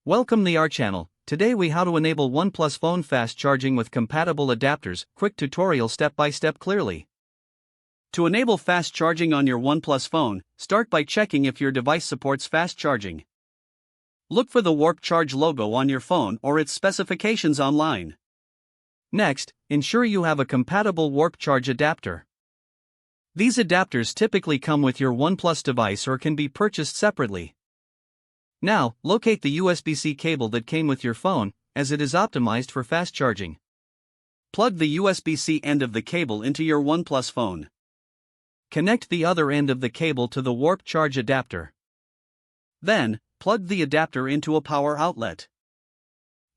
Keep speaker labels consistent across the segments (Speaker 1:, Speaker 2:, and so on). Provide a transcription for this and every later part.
Speaker 1: Welcome to our channel. Today we how to enable OnePlus phone fast charging with compatible adapters. Quick tutorial step by step clearly. To enable fast charging on your OnePlus phone, start by checking if your device supports fast charging. Look for the Warp Charge logo on your phone or its specifications online. Next, ensure you have a compatible Warp Charge adapter. These adapters typically come with your OnePlus device or can be purchased separately. Now, locate the USB-C cable that came with your phone, as it is optimized for fast charging. Plug the USB-C end of the cable into your OnePlus phone. Connect the other end of the cable to the Warp Charge adapter. Then, plug the adapter into a power outlet.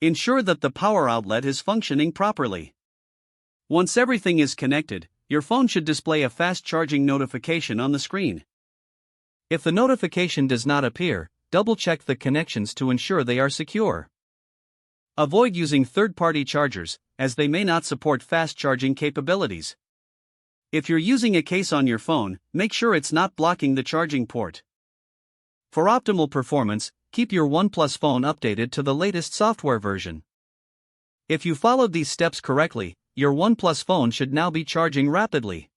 Speaker 1: Ensure that the power outlet is functioning properly. Once everything is connected, your phone should display a fast charging notification on the screen. If the notification does not appear, double-check the connections to ensure they are secure. Avoid using third-party chargers, as they may not support fast charging capabilities. If you're using a case on your phone, make sure it's not blocking the charging port. For optimal performance, keep your OnePlus phone updated to the latest software version. If you followed these steps correctly, your OnePlus phone should now be charging rapidly.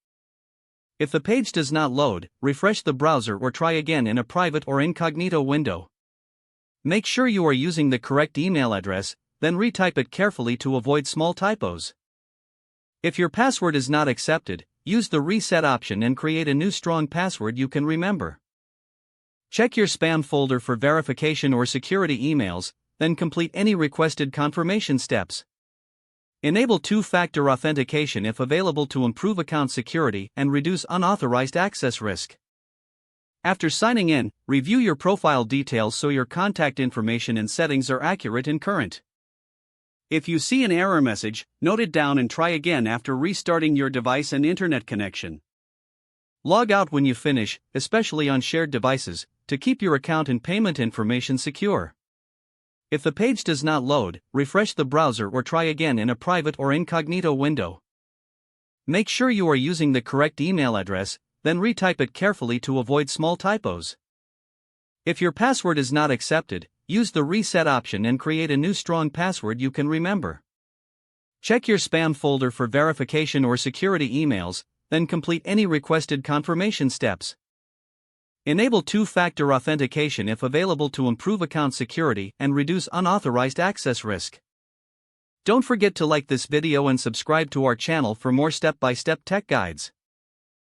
Speaker 1: If the page does not load, refresh the browser or try again in a private or incognito window. Make sure you are using the correct email address, then retype it carefully to avoid small typos. If your password is not accepted, use the reset option and create a new strong password you can remember. Check your spam folder for verification or security emails, then complete any requested confirmation steps. Enable two-factor authentication if available to improve account security and reduce unauthorized access risk. After signing in, review your profile details so your contact information and settings are accurate and current. If you see an error message, note it down and try again after restarting your device and internet connection. Log out when you finish, especially on shared devices, to keep your account and payment information secure. If the page does not load, refresh the browser or try again in a private or incognito window. Make sure you are using the correct email address, then retype it carefully to avoid small typos. If your password is not accepted, use the reset option and create a new strong password you can remember. Check your spam folder for verification or security emails, then complete any requested confirmation steps. Enable two-factor authentication if available to improve account security and reduce unauthorized access risk. Don't forget to like this video and subscribe to our channel for more step-by-step tech guides.